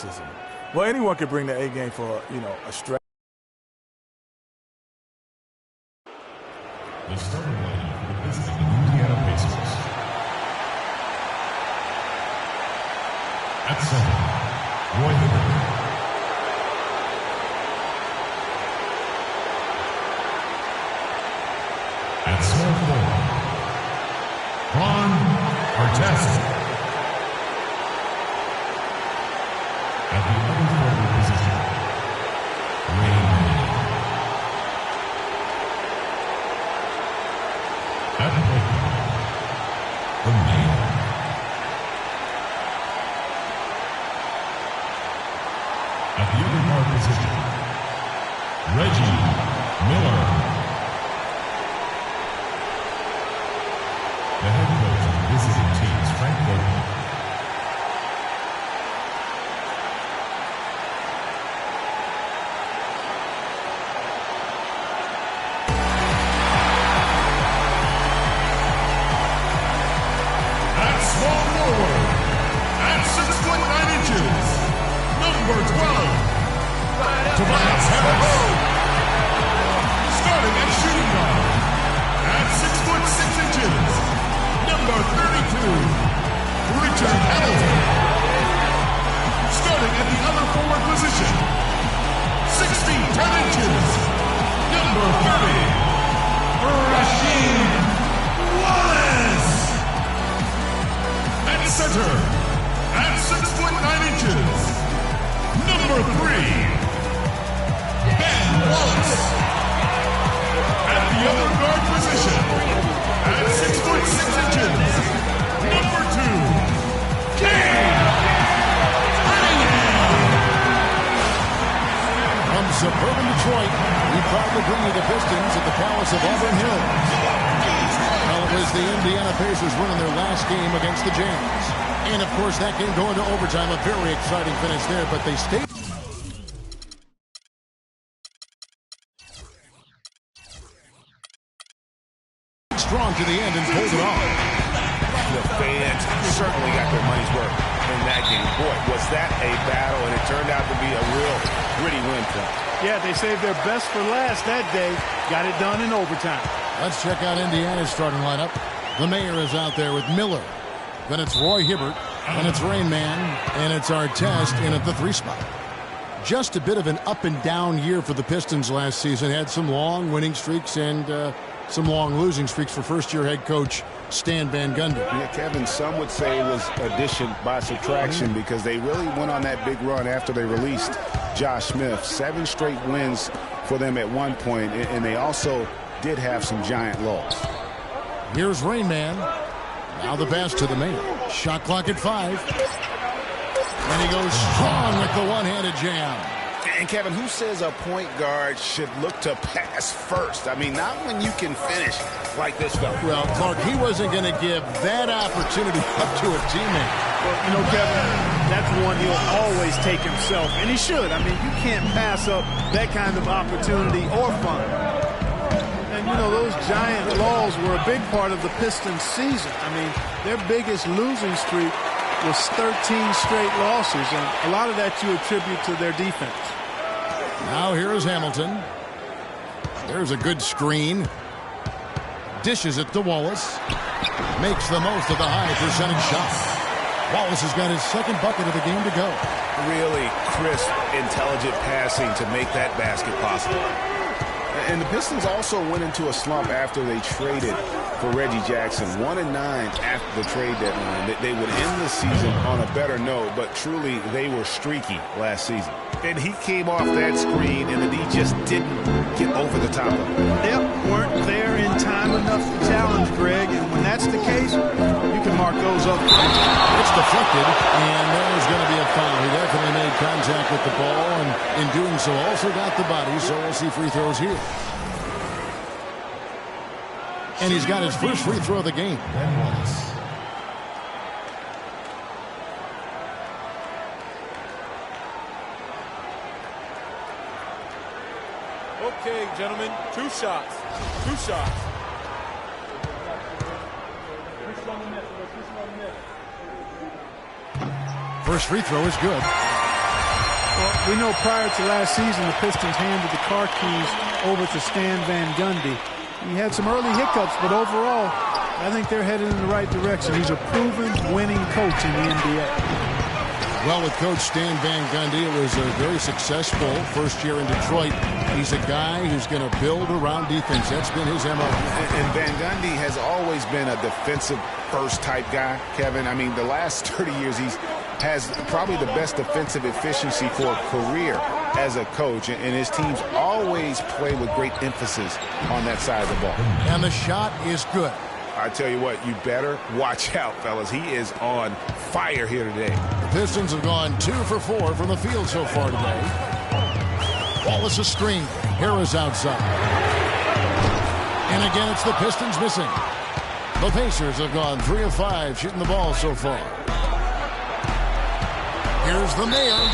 athleticism. Well, anyone can bring the A game for, a stretch. The starting lineup for the Pistons and Indiana Pacers. At center, Roy Hibbert. At small forward, Ron Artest. At the other forward position, Rain Man. At the plate, the Man. At the other guard position, Reggie Miller. The head coach of the visiting teams, Frank Vogel. At small forward, at 6'9", number 12, Tobias Harris. Starting at shooting guard, at 6'6", number 32, Richard Hamilton. Starting at the other forward position, 6 feet 10 inches, number 30, Rasheed Wallace. At center, at 6'9", number 3, Ben Wallace. At the other guard position, at 6'6", number 2, Cade Cunningham. From suburban Detroit, we proudly bring you the Pistons at the Palace of Auburn Hills. Well, it was the Indiana Pacers winning their last game against the Jams. And, of course, that game going to overtime, a very exciting finish there, but they stayed strong to the end and pulled it off. The fans certainly got their money's worth in that game. Boy, was that a battle, and it turned out to be a real gritty win for them. Yeah, they saved their best for last that day. Got it done in overtime. Let's check out Indiana's starting lineup. The mayor is out there with Miller. Then it's Roy Hibbert. And it's Rain Man. And it's Artest in at the 3 spot. Just a bit of an up-and-down year for the Pistons last season. Had some long winning streaks and some long losing streaks for first-year head coach Stan Van Gundy. Yeah, Kevin, some would say it was addition by subtraction because they really went on that big run after they released Josh Smith. 7 straight wins for them at one point, and they also did have some giant lulls. Here's Rain Man. Now the pass to the mayor. Shot clock at 5. And he goes strong with the one-handed jam. And, Kevin, who says a point guard should look to pass first? I mean, not when you can finish like this fella. Well, Clark, he wasn't going to give that opportunity up to a teammate. Well, Kevin, that's one he'll always take himself, and he should. I mean, you can't pass up that kind of opportunity or fun. And, those giant lulls were a big part of the Pistons' season. I mean, their biggest losing streak was 13 straight losses, and a lot of that you attribute to their defense. Now here is Hamilton. There's a good screen. Dishes it to Wallace. Makes the most of the high percentage shot. Wallace has got his second bucket of the game to go. Really crisp, intelligent passing to make that basket possible. And the Pistons also went into a slump after they traded for Reggie Jackson. 1-9 after the trade deadline. They would end the season on a better note, but truly they were streaky last season. And he came off that screen, and the D just didn't get over the top of him. Yep, weren't there in time enough to challenge Greg, and when that's the case, you can mark those up. It's deflected, and there's going to be a foul. He definitely made contact with the ball, and in doing so also got the body, so we'll see free throws here. And he's got his first free throw of the game. Okay, gentlemen, 2 shots. 2 shots. First free throw is good. Well, we know prior to last season, the Pistons handed the car keys over to Stan Van Gundy. He had some early hiccups, but overall, I think they're headed in the right direction. He's a proven winning coach in the NBA. Well, with Coach Stan Van Gundy, it was a very successful first year in Detroit. He's a guy who's going to build around defense. That's been his MO. And Van Gundy has always been a defensive first type guy, Kevin. I mean, the last 30 years, has probably the best defensive efficiency for a career as a coach. And his teams always play with great emphasis on that side of the ball. And the shot is good. I tell you what, you better watch out, fellas. He is on fire here today. The Pistons have gone 2 for 4 from the field so far today. Wallace a screen. Harris outside. And again, it's the Pistons missing. The Pacers have gone 3 of 5 shooting the ball so far. Here's the mayor.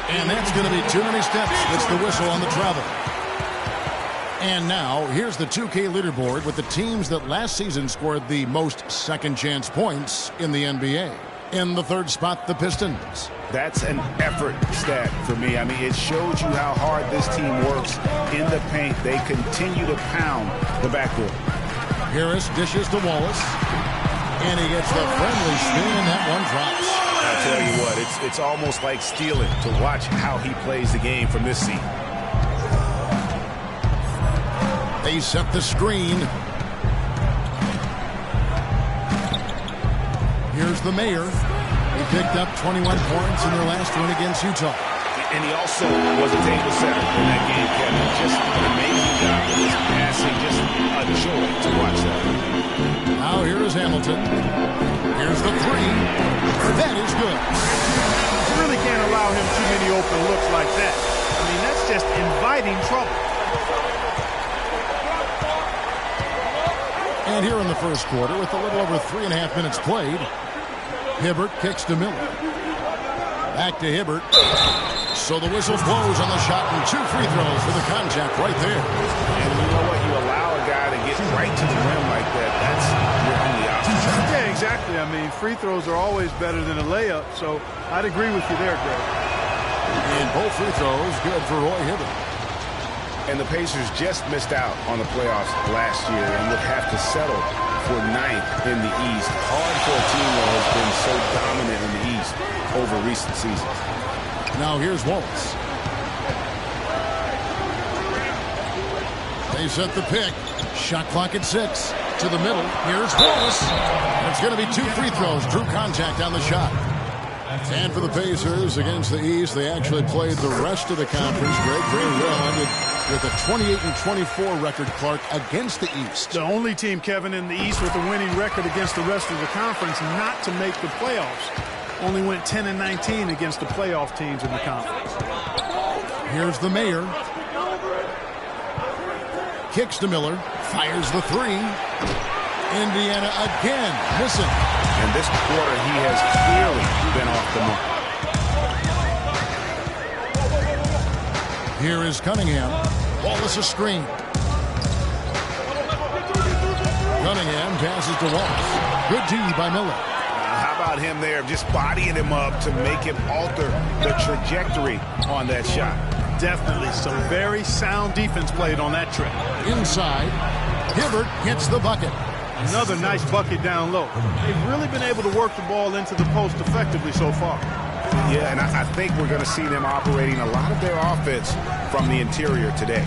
And that's going to be too many steps. It's the whistle on the travel. And now, here's the 2K leaderboard with the teams that last season scored the most second-chance points in the NBA. In the third spot, the Pistons. That's an effort stat for me. I mean, it shows you how hard this team works in the paint. They continue to pound the backcourt. Harris dishes to Wallace. And he gets the friendly spin, and that one drops. I tell you what, it's almost like stealing to watch how he plays the game from this seat. They set the screen. Here's the mayor. He picked up 21 points in their last win against Utah. And he also was a table setter in that game, Kevin. Just an amazing job with his passing. Just a joy to watch that. Now here is Hamilton. Here's the three. That is good. You really can't allow him too many open looks like that. I mean, that's just inviting trouble. And here in the first quarter, with a little over 3.5 minutes played, Hibbert kicks to Miller. Back to Hibbert. So the whistle blows on the shot and 2 free throws for the contact right there. And you know what? You allow a guy to get right to the rim like that. That's your only option. Yeah, exactly. I mean, free throws are always better than a layup, so I'd agree with you there, Greg. And both free throws good for Roy Hibbert. And the Pacers just missed out on the playoffs last year and would have to settle for 9th in the East. Hard for a team that has been so dominant in the East over recent seasons. Now here's Wallace. They set the pick. Shot clock at 6. To the middle. Here's Wallace. And it's going to be 2 free throws. Drew contact on the shot. And for the Pacers against the East, they actually played the rest of the conference very well. Ended with a 28-24 record, Clark, against the East. The only team, Kevin, in the East with a winning record against the rest of the conference not to make the playoffs. Only went 10-19 against the playoff teams in the conference. Here's the mayor. Kicks to Miller. Fires the 3. Indiana again missing. And this quarter, he has clearly been off the mark. Here is Cunningham. Wallace a screen. Cunningham passes to Wallace. Good D by Miller. How about him there, just bodying him up to make him alter the trajectory on that shot? Definitely some very sound defense played on that trip. Inside, Hibbert gets the bucket. Another nice bucket down low. They've really been able to work the ball into the post effectively so far. Yeah, and I think we're going to see them operating a lot of their offense from the interior today.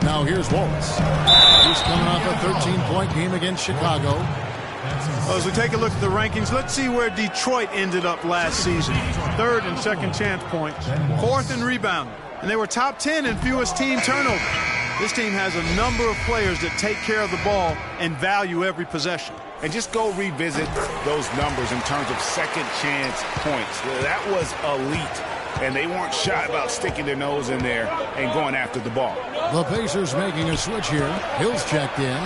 Now here's Wallace. He's coming off a 13-point game against Chicago. Well, as we take a look at the rankings, let's see where Detroit ended up last season. 3rd in second chance points, 4th in rebounding, and they were top 10 in fewest team turnovers. This team has a number of players that take care of the ball and value every possession. And just go revisit those numbers in terms of second chance points. That was elite, and they weren't shy about sticking their nose in there and going after the ball. The Pacers making a switch here. Hill's checked in.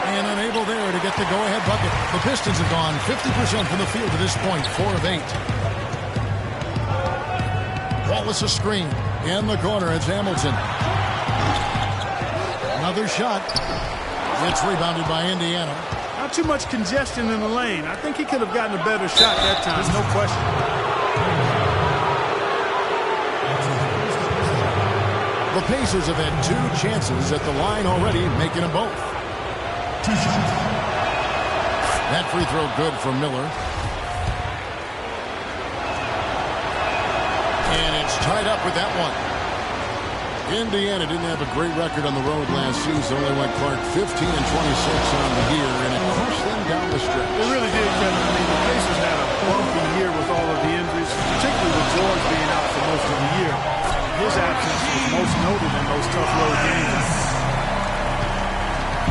And unable there to get the go-ahead bucket. The Pistons have gone 50% from the field to this point, 4 of 8. Wallace a screen. In the corner, it's Hamilton. Another shot. It's rebounded by Indiana. Not too much congestion in the lane. I think he could have gotten a better shot that time, no question. The Pacers have had 2 chances at the line already, making them both. That free throw good from Miller. And it's tied up with that one. Indiana didn't have a great record on the road last season. Only went Clark 15 and 26 on the year, and it pushed them down the stretch. They really did, Kevin. I mean, the Pacers had a bumpy year with all of the injuries, particularly with George being out for most of the year. His absence was most noted in those tough road games.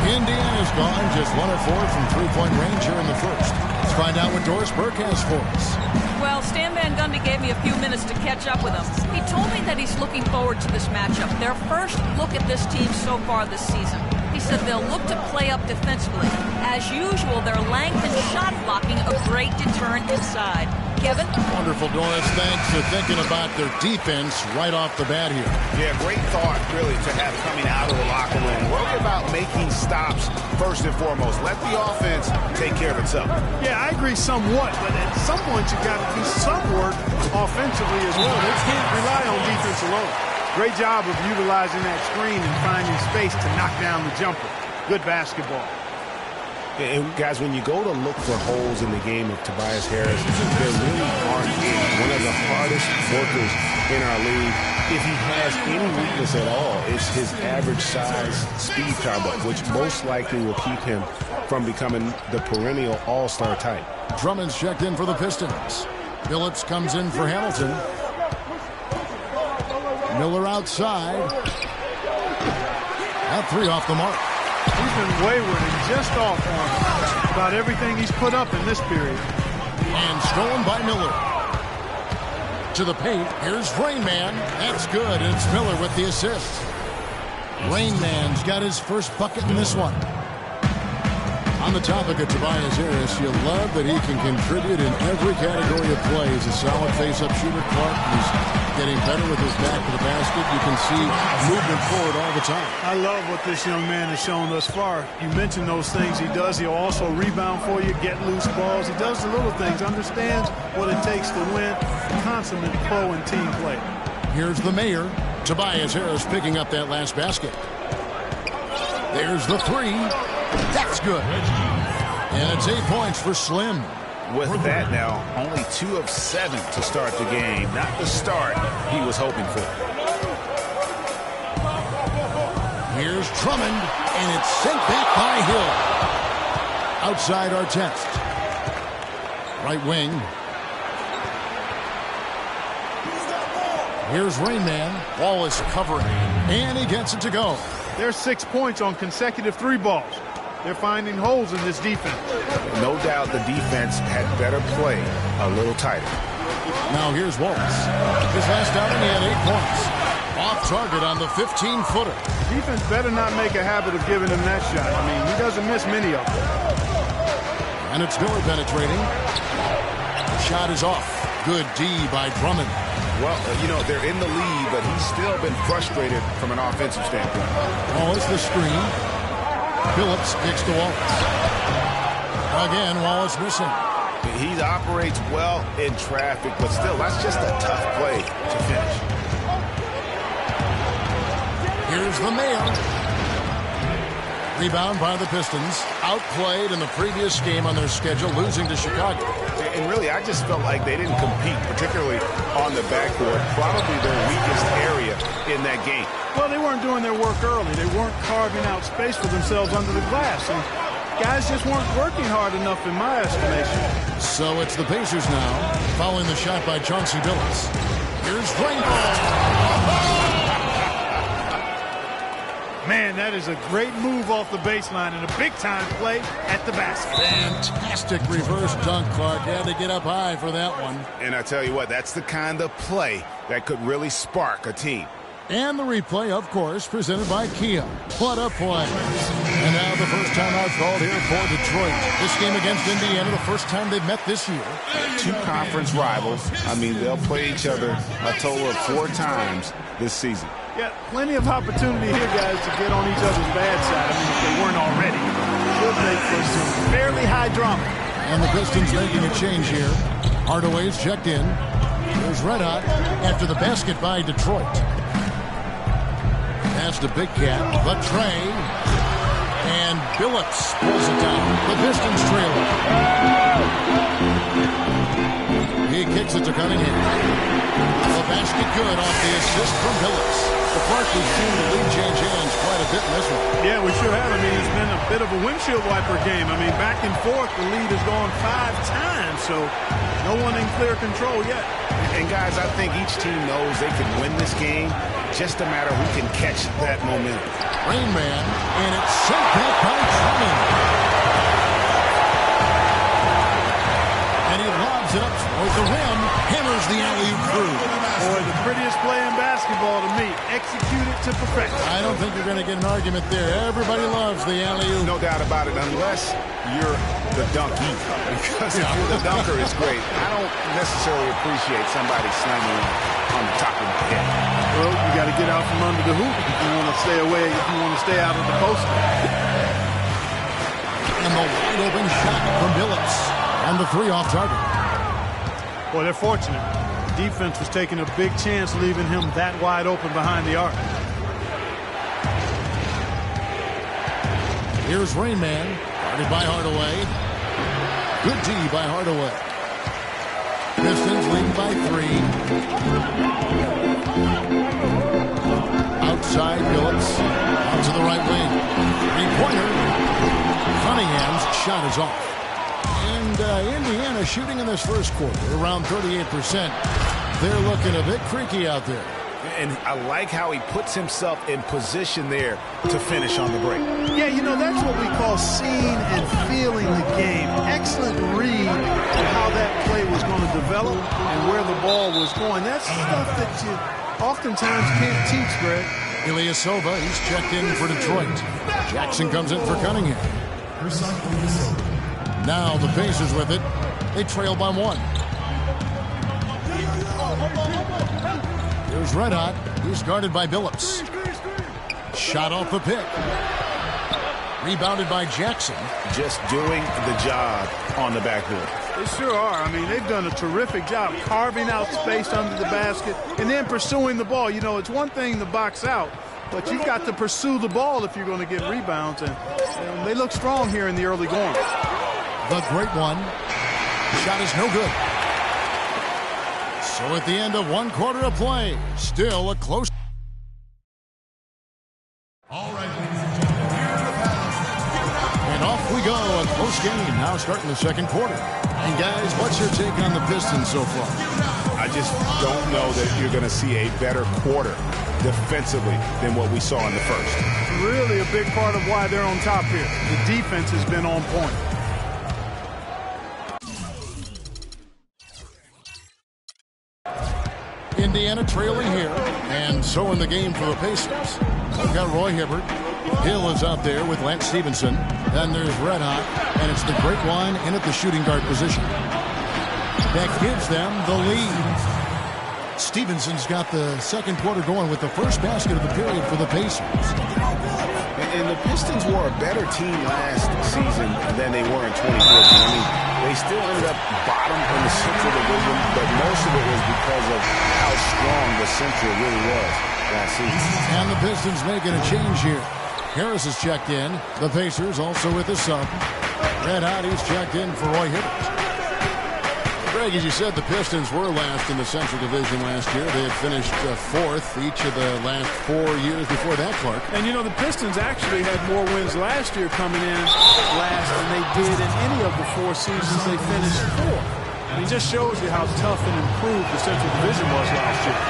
Indiana's gone just 1 of 4 from three-point range here in the first. Let's find out what Doris Burke has for us. Well, Stan Van Gundy gave me a few minutes to catch up with him. He told me that he's looking forward to this matchup. Their first look at this team so far this season. He said they'll look to play up defensively. As usual, their length and shot blocking a great deterrent inside. Kevin? Wonderful, Doris. Thanks for thinking about their defense right off the bat here. Yeah, great thought, really, to have coming out of the locker room. Worry about making stops first and foremost. Let the offense take care of itself. Yeah, I agree somewhat, but at some point you got to do some work offensively as well. They can't rely on defense alone. Great job of utilizing that screen and finding space to knock down the jumper. Good basketball. And guys, when you go to look for holes in the game of Tobias Harris, there really aren't any. One of the hardest workers in our league. If he has any weakness at all, it's his average size speed combo, which most likely will keep him from becoming the perennial all-star type. Drummond's checked in for the Pistons. Phillips comes in for Hamilton. Miller outside. That 3 off the mark. He's been wayward and just off on about everything he's put up in this period. And stolen by Miller. To the paint. Here's Rain Man. That's good. And it's Miller with the assist. Rain Man's got his first bucket in this one. On the topic of Tobias Harris, you'll love that he can contribute in every category of play. He's a solid face-up shooter. Clark is getting better with his back to the basket. You can see movement forward all the time. I love what this young man has shown thus far. You mentioned those things he does. He'll also rebound for you, get loose balls. He does the little things, understands what it takes to win. Consummate pro and team play. Here's the mayor. Tobias Harris picking up that last basket. There's the 3. That's good. And it's 8 points for Slim. With that now, only 2 of 7 to start the game. Not the start he was hoping for. Here's Drummond, and it's sent back by Hill. Outside our test. Right wing. Here's Rain Man. Wallace covering. And he gets it to go. There's 6 points on consecutive 3 balls. They're finding holes in this defense. No doubt the defense had better play a little tighter. Now here's Wallace. His last outing, he had 8 points. Off target on the 15-footer. Defense better not make a habit of giving him that shot. I mean, he doesn't miss many of them. And it's Miller penetrating. The shot is off. Good D by Drummond. Well, you know, they're in the lead, but he's still been frustrated from an offensive standpoint. Wallace the screen. Phillips kicks to Wallace. Again, Wallace missing. He operates well in traffic, but still, that's just a tough play to finish. Here's the mayor. Rebound by the Pistons. Outplayed in the previous game on their schedule, losing to Chicago. And really, I just felt like they didn't compete, particularly on the backcourt. Probably their weakest area in that game. Well, they weren't doing their work early. They weren't carving out space for themselves under the glass. And guys just weren't working hard enough in my estimation. So it's the Pacers now, following the shot by Chauncey Billups. Here's Rainbow. Man, that is a great move off the baseline and a big-time play at the basket. Fantastic reverse dunk, Clark. Had to get up high for that one. And I tell you what, that's the kind of play that could really spark a team. And the replay, of course, presented by Kia. What a play. And now the first time out called here for Detroit. This game against Indiana, the first time they've met this year. 2 conference rivals. I mean, they'll play each other a total of 4 times this season. Yeah, plenty of opportunity here, guys, to get on each other's bad side. I mean, if they weren't already. Should make for some fairly high drama. And the Pistons making a change here. Hardaway's checked in. There's Red Hot after the basket by Detroit. Pass to Big Cat. The tray. And Billups pulls it down. The Pistons trail it. He kicks it to Cunningham. The basket good off the assist from Billups. The Clarkies seem to lead change hands quite a bit in this one. Yeah, we sure have. I mean, it's been a bit of a windshield wiper game. I mean, back and forth, the lead has gone 5 times, so no one in clear control yet. And, guys, I think each team knows they can win this game. Just a matter who can catch that momentum. Rain Man, and it's sent back by Drummond. And he lobs it up toward the rim, hammers the alley-oop through. Boy, the prettiest play in basketball to me. Execute it to perfection. I don't think you're going to get an argument there. Everybody loves the alley-oop. No doubt about it, unless you're the dunky. Because if you're the dunker, it's great. I don't necessarily appreciate somebody slamming on the top of my head. Well, you got to get out from under the hoop if you want to stay away, if you want to stay out of the post. And the wide open shot from Billups. And the 3 off target. Boy, they're fortunate. The defense was taking a big chance leaving him that wide open behind the arc. Here's Rain Man. Guarded by Hardaway. Good D by Hardaway. Pistons lead by 3. Outside Billups. Out to the right wing. 3-pointer. Cunningham's shot is off. And Indiana shooting in this first quarter around 38%. They're looking a bit creaky out there. And I like how he puts himself in position there to finish on the break. Yeah, you know, that's what we call seeing and feeling the game. Excellent read of how that play was going to develop and where the ball was going. That's stuff that you oftentimes can't teach, Greg. Ilyasova, he's checked in for Detroit. Jackson comes in for Cunningham. Now the Pacers with it. They trail by 1. Here's Red Hot. He's guarded by Billups. Shot off the pick. Rebounded by Jackson. Just doing the job on the backboard. They sure are. I mean, they've done a terrific job carving out space under the basket and then pursuing the ball. You know, it's one thing to box out, but you've got to pursue the ball if you're going to get rebounds. And they look strong here in the early going. The great one. Shot is no good. So at the end of 1 quarter of play, still a close. All right, ladies and gentlemen, here are the paddles. And off we go. A close game now starting the second quarter. And guys, what's your take on the Pistons so far? I just don't know that you're going to see a better quarter defensively than what we saw in the first. Really a big part of why they're on top here. The defense has been on point. Indiana trailing here, and so in the game for the Pacers. We've got Roy Hibbert. Hill is out there with Lance Stevenson. Then there's Red Hot, and it's the great one in at the shooting guard position. That gives them the lead. Stevenson's got the second quarter going with the first basket of the period for the Pacers. And the Pistons were a better team last season than they were in 2014. I mean, they still ended up bottom in the Central Division, but most of it was because of how strong the Central really was last season. And the Pistons making a change here. Harris is checked in. The Pacers also with the sub. Red Hot, he's checked in for Roy Hibbert. Greg, as you said, the Pistons were last in the Central Division last year. They had finished 4th each of the last 4 years before that, Clark. And, you know, the Pistons actually had more wins last year coming in last than they did in any of the 4 seasons they finished 4th. And it just shows you how tough and improved the Central Division was last year.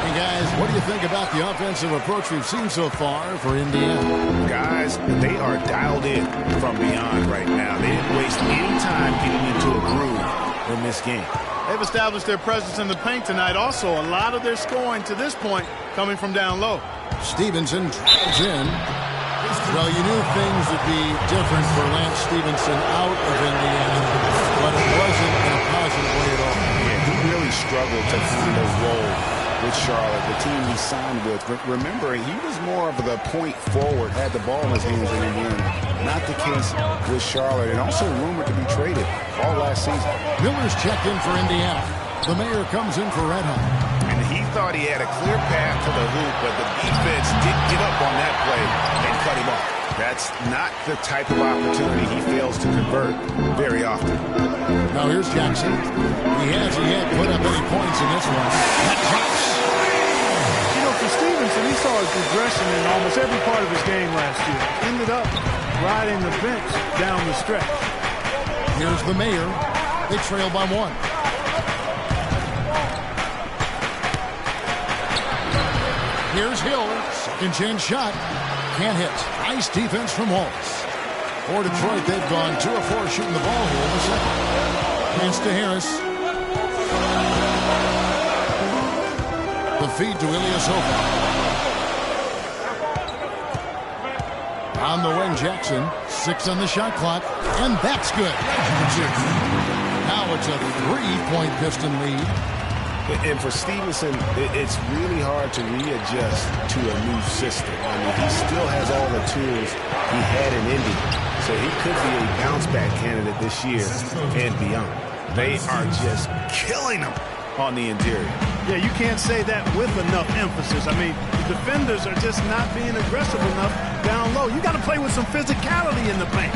And, guys, what do you think about the offensive approach we've seen so far for Indiana? Guys, they are dialed in from beyond right now. They didn't waste any time getting into a groove in this game. They've established their presence in the paint tonight. Also, a lot of their scoring to this point coming from down low. Stevenson drives in. Well, you knew things would be different for Lance Stevenson out of Indiana, but it wasn't in a positive way at all. Yeah, he really struggled to find a role with Charlotte, the team he signed with. Remember, he was more of the point forward, had the ball in his hands in Indiana. Not the case with Charlotte, and also rumored to be traded all last season. Miller's checked in for Indiana. The mayor comes in for Red Hot. And he thought thought he had a clear path to the hoop, but the defense didn't give up on that play and cut him off. That's not the type of opportunity he fails to convert very often. Now here's Jackson. He hasn't yet put up any points in this one. That drops. You know, for Stevenson, he saw his progression in almost every part of his game last year. Ended up riding the bench down the stretch. Here's the Mayor. They trail by 1. Here's Hill. Second chance shot. Can't hit. Nice defense from Wallace. For Detroit, they've gone 2 of 4 shooting the ball here in the second. Hands to Harris. The feed to Ilyasova. On the wing, Jackson. 6 on the shot clock. And that's good. Now it's a 3-point Piston lead. And for Stevenson, it's really hard to readjust to a new system. I mean, he still has all the tools he had in Indy, so he could be a bounce-back candidate this year and beyond. They are just killing him on the interior. Yeah, you can't say that with enough emphasis. I mean, the defenders are just not being aggressive enough down low. You got to play with some physicality in the paint.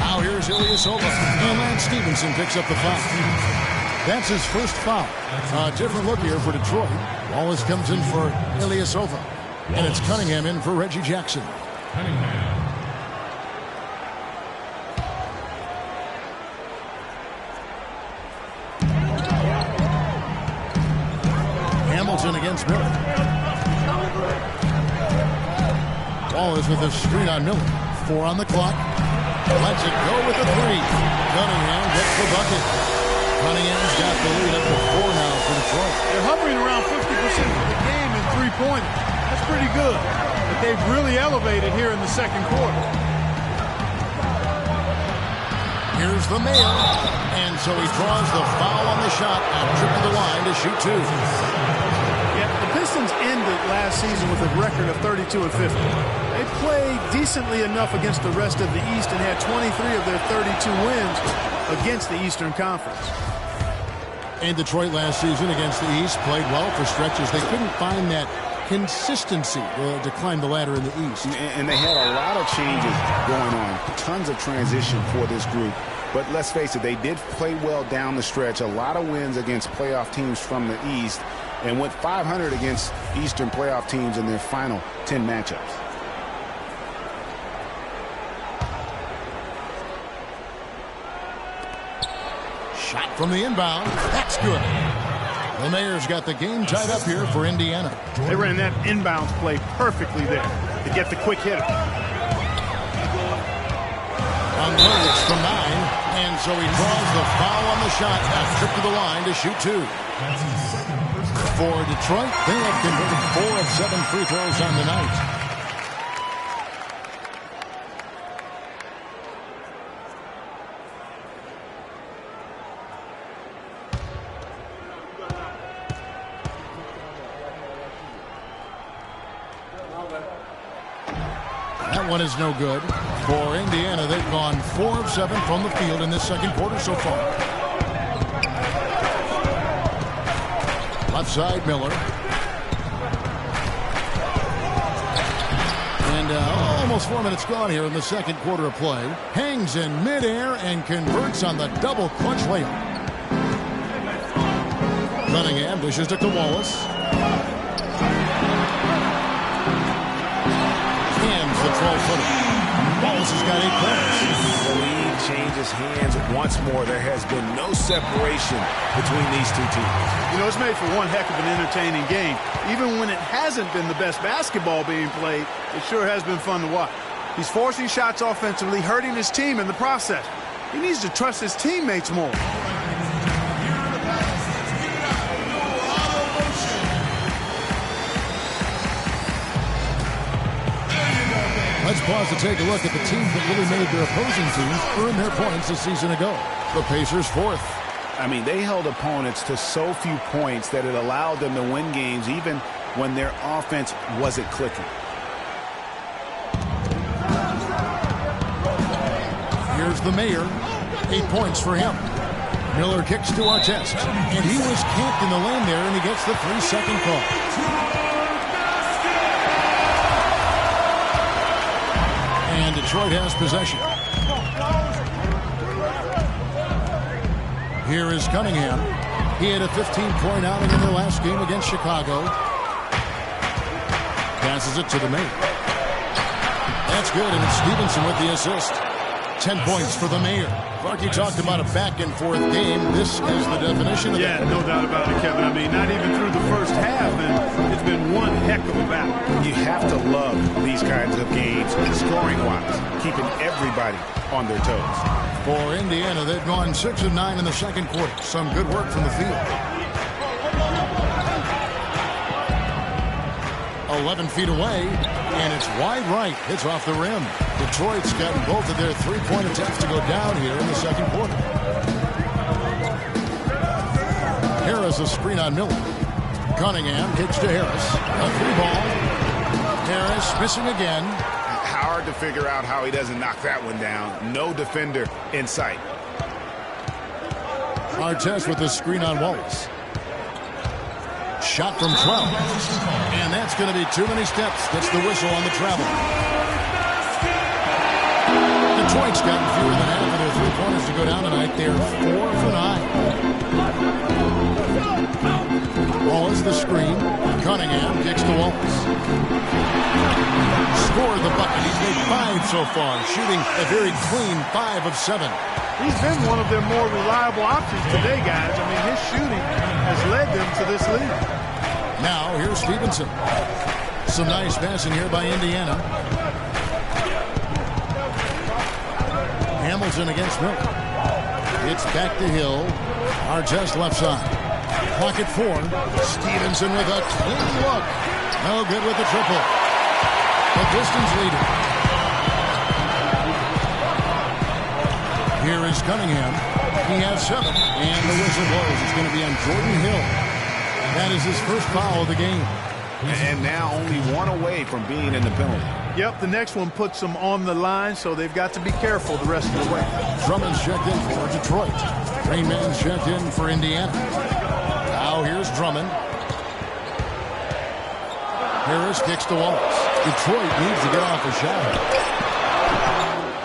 Now here's Ilyasova. And Lance Stevenson picks up the foul. That's his first foul. A different look here for Detroit. Wallace comes in for Ilyasova. And it's Cunningham in for Reggie Jackson. Hamilton against Miller. Wallace with a screen on Miller. 4 on the clock. Lets it go with the 3. Cunningham gets the bucket. Cunningham's got the lead up to 4 now for Detroit. They're hovering around 50% of the game in three-pointers. That's pretty good. But they've really elevated here in the second quarter. Here's the Mayor. And so he draws the foul on the shot and trip to the line to shoot 2. Yeah, the Pistons ended last season with a record of 32-50. They played decently enough against the rest of the East and had 23 of their 32 wins against the Eastern Conference. And Detroit last season against the East played well for stretches. They couldn't find that consistency to climb the ladder in the East. And they had a lot of changes going on. Tons of transition for this group. But let's face it, they did play well down the stretch. A lot of wins against playoff teams from the East. And went 500 against Eastern playoff teams in their final 10 matchups. Shot from the inbound. That's good. The Mayor's got the game tied up here for Indiana. They ran that inbounds play perfectly there to get the quick hitter. On Williams from 9, and so he draws the foul on the shot. A trip to the line to shoot 2. For Detroit, they have converted 4 of 7 free throws on the night. That one is no good. For Indiana, they've gone 4 of 7 from the field in this second quarter so far. Left side, Miller. And almost 4 minutes gone here in the second quarter of play. Hangs in midair and converts on the double clutch layup. Cunningham dishes it to Wallace. The 12-footer. Wallace has got 8 points. The lead changes hands once more. There has been no separation between these two teams. You know, it's made for one heck of an entertaining game. Even when it hasn't been the best basketball being played, it sure has been fun to watch. He's forcing shots offensively, hurting his team in the process. He needs to trust his teammates more. Let's pause to take a look at the teams that really made their opposing teams earn their points a season ago. The Pacers 4th. I mean, they held opponents to so few points that it allowed them to win games even when their offense wasn't clicking. Here's the Mayor. 8 points for him. Miller kicks to Artest, and he was camped in the lane there, and he gets the 3-second call. And Detroit has possession. Here is Cunningham. He had a 15-point outing in their last game against Chicago. Passes it to the Mayor. That's good, and it's Stevenson with the assist. 10 points for the Mayor. Clark, you talked about a back-and-forth game. This is the definition of that. Yeah, no doubt about it, Kevin. I mean, not even through the first half, and it's been one heck of a battle. You have to love these kinds of games, scoring-wise, keeping everybody on their toes. For Indiana, they've gone 6 of 9 in the second quarter. Some good work from the field. 11 feet away, and it's wide right. It's off the rim. Detroit's gotten both of their three-point attempts to go down here in the second quarter. Harris a screen on Miller. Cunningham kicks to Harris. A free ball. Harris missing again. Hard to figure out how he doesn't knock that one down. No defender in sight. Artest with the screen on Wallace. Shot from 12. And that's going to be too many steps. Gets the whistle on the travel. Detroit's gotten fewer than half of their three-pointers to go down tonight. They're 4 for 9. Wallace the screen. Cunningham kicks to Wallace. Scored the bucket. He's made 5 so far, shooting a very clean 5 of 7. He's been one of their more reliable options today, guys. I mean, his shooting has led them to this lead. Now, here's Stevenson. Some nice passing here by Indiana. Hamilton against Miller. It's back to Hill. Artest left side. Clock at 4. Stevenson with a clean look. No good with the triple. The Pistons lead it. Here is Cunningham. He has 7. And the whistle blows. It's going to be on Jordan Hill. That is his first foul of the game. And now only 1 away from being in the penalty. Yep, the next one puts them on the line, so they've got to be careful the rest of the way. Drummond's checked in for Detroit. Rainman's checked in for Indiana. Now here's Drummond. Harris kicks to Wallace. Detroit needs to get off a shot.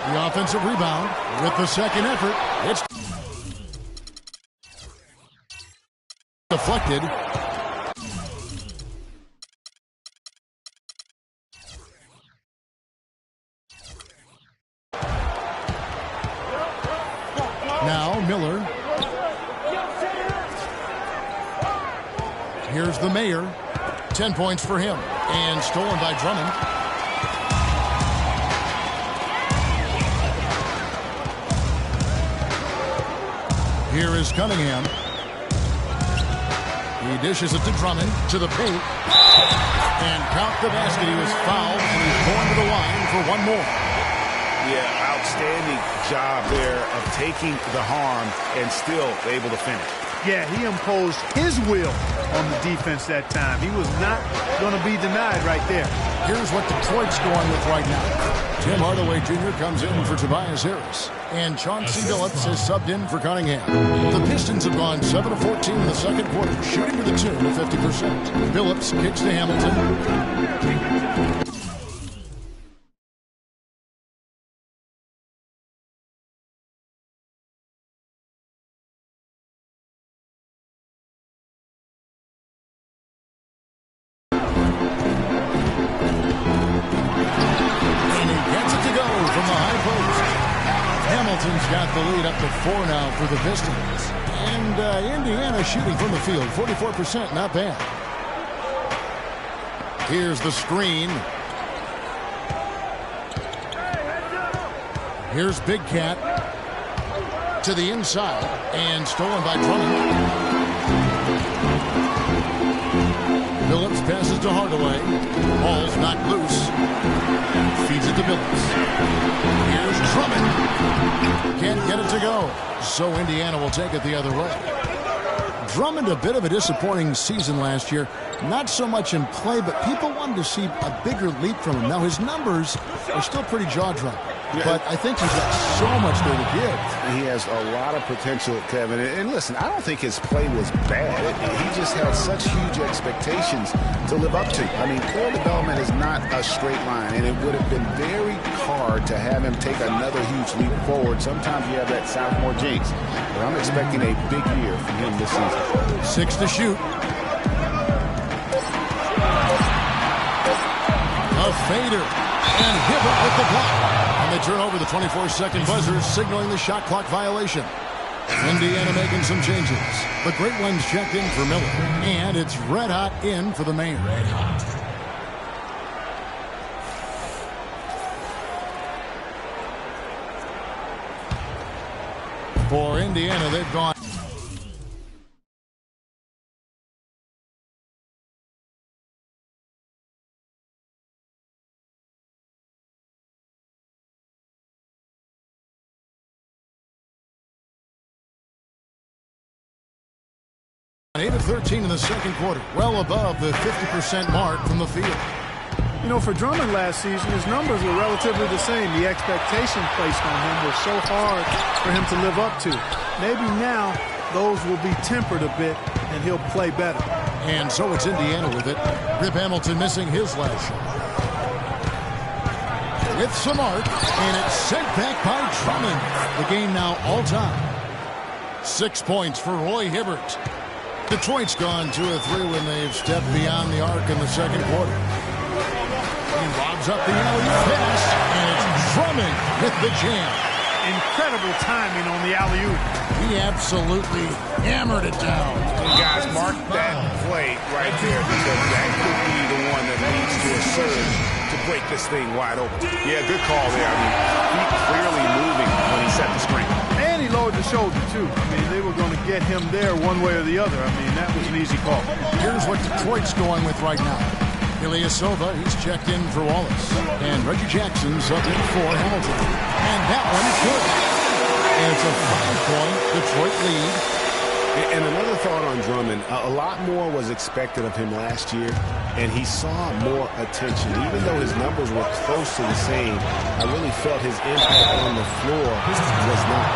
The offensive rebound with the second effort. It's deflected. Now Miller. Here's the Mayor. 10 points for him. And stolen by Drummond. Here is Cunningham. He dishes it to Drummond, to the paint. And count the basket. He was fouled, and he's going to the line for one more. Yeah, outstanding job there of taking the harm and still able to finish. Yeah, he imposed his will on the defense that time. He was not going to be denied right there. Here's what Detroit's going with right now. Tim Hardaway Jr. comes in for Tobias Harris. And Chauncey Billups has subbed in for Cunningham. The Pistons have gone 7 of 14 in the second quarter, shooting to the tune of 50%. Billups kicks to Hamilton. Hamilton's got the lead up to 4 now for the Pistons. And Indiana shooting from the field, 44%, not bad. Here's the screen. Here's Big Cat to the inside and stolen by Drummond. Billups passes to Hardaway. Ball's knocked loose. Feeds it to Billups. Here's Drummond. Can't get it to go. So Indiana will take it the other way. Drummond, a bit of a disappointing season last year. Not so much in play, but people wanted to see a bigger leap from him. Now his numbers are still pretty jaw-dropping. but I think he's got so much there to give. He has a lot of potential, Kevin. And listen, I don't think his play was bad. He just had such huge expectations to live up to. I mean, player development is not a straight line, and it would have been very hard to have him take another huge leap forward. Sometimes you have that sophomore jinx, but I'm expecting a big year from him this season. 6 to shoot. A fader, and Hibbert with the block. And they turn over the 24-second buzzer, signaling the shot clock violation. Indiana making some changes. The great ones checked in for Miller, and it's red hot in for the Mayor. Red hot. For Indiana, they've gone. An 8 of 13 in the second quarter, well above the 50% mark from the field. You know, for Drummond last season, his numbers were relatively the same. The expectation placed on him was so hard for him to live up to. Maybe now those will be tempered a bit, and he'll play better. And so it's Indiana with it. Rip Hamilton missing his last shot. With some arc, and it's sent back by Drummond. The game now all-time. 6 points for Roy Hibbert. Detroit's gone 2 of 3 when they've stepped beyond the arc in the second quarter. He lobs up the alley-oop pass, and it's Drummond with the jam. Incredible timing on the alley-oop. He absolutely hammered it down. And guys, mark that play right there, because that could be the one that leads to a surge to break this thing wide open. Yeah, good call there. I mean, feet clearly moving when he set the screen. And he lowered the shoulder, too. I mean, they were going to get him there one way or the other. I mean, that was an easy call. Here's what Detroit's going with right now. Ilyasova, he's checked in for Wallace. And Reggie Jackson's up in for Hamilton. And that one is good. And it's a 5-point Detroit lead. And another thought on Drummond, a lot more was expected of him last year, and he saw more attention. Even though his numbers were close to the same, I really felt his impact on the floor was not.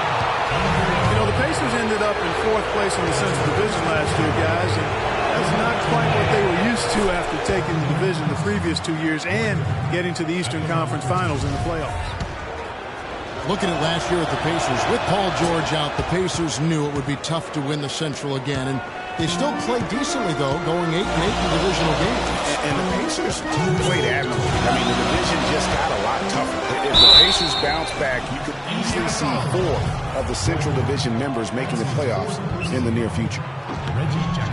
You know, the Pacers ended up in 4th place in the Central Division last year, guys, and that's not quite what they were used to after taking the division the previous 2 years and getting to the Eastern Conference Finals in the playoffs. Looking at last year at the Pacers, with Paul George out, the Pacers knew it would be tough to win the Central again, and they still played decently, though, going 8-8 in divisional games. And the Pacers played admirably. I mean, the division just got a lot tougher. If the Pacers bounce back, you could easily see 4 of the Central Division members making the playoffs in the near future.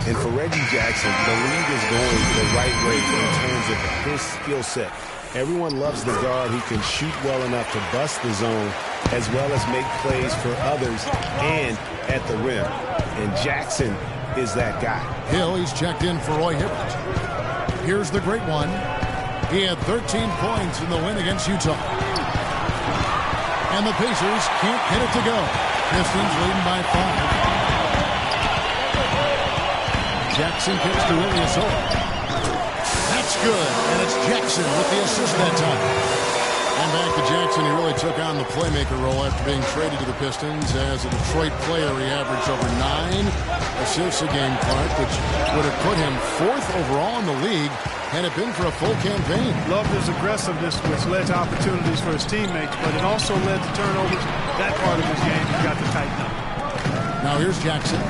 And for Reggie Jackson, the league is going the right way in terms of his skill set. Everyone loves the guard who can shoot well enough to bust the zone, as well as make plays for others and at the rim. And Jackson is that guy. Hill, he's checked in for Roy Hibbert. Here's the great one. He had 13 points in the win against Utah. And the Pacers can't get it to go. Pistons leading by 5. Jackson kicks to Ilyasova. That's good, and it's Jackson with the assist that time. And back to Jackson. He really took on the playmaker role after being traded to the Pistons. As a Detroit player, he averaged over 9 assists a game, Clark, which would have put him 4th overall in the league had it been for a full campaign. Loved his aggressiveness, which led to opportunities for his teammates, but it also led to turnovers. That part of his game, he got to tighten up. Now here's Jackson.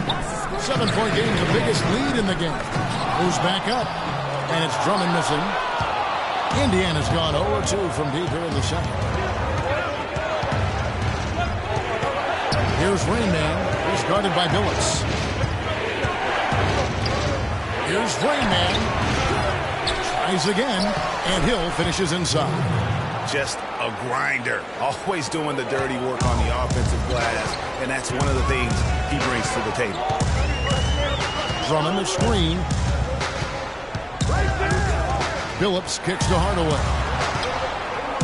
7-point game, the biggest lead in the game. Moves back up. And it's Drummond missing. Indiana's gone 0-2 from deep here in the second. Here's Rain Man. He's guarded by Billups. Here's Rain Man. Tries again. And Hill finishes inside. Just a grinder. Always doing the dirty work on the offensive glass. And that's one of the things he brings to the table. Drummond the screen. Billups kicks to Hardaway.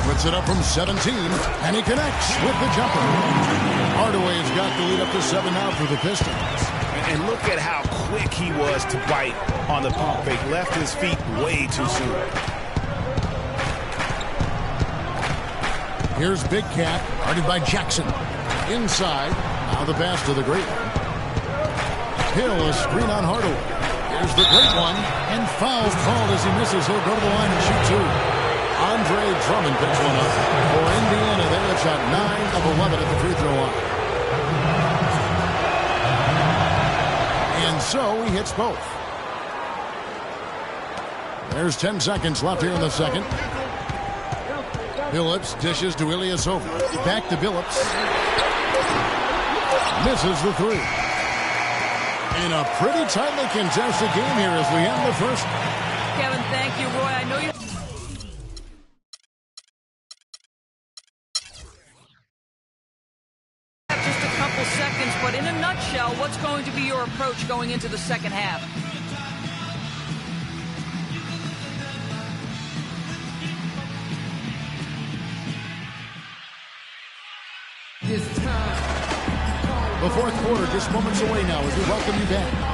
Puts it up from 17, and he connects with the jumper. Hardaway has got the lead up to 7 now for the Pistons. And look at how quick he was to bite on the pump fake. Left his feet way too soon. Here's Big Cat, guarded by Jackson. Inside. Now the pass to the great one. Hill, a screen on Hardaway. Here's the great one. And foul called as he misses. He'll go to the line and shoot two. Andre Drummond picks one up. For Indiana, they have shot 9 of 11 at the free throw line. And so he hits both. There's 10 seconds left here in the second. Billups dishes to Ilyasova. Back to Billups. Misses the three. In a pretty tightly contested game here as we end the first. Kevin, thank you, Roy. I know you... Just a couple seconds, but in a nutshell, what's going to be your approach going into the second half? The fourth quarter just moments away now as we welcome you back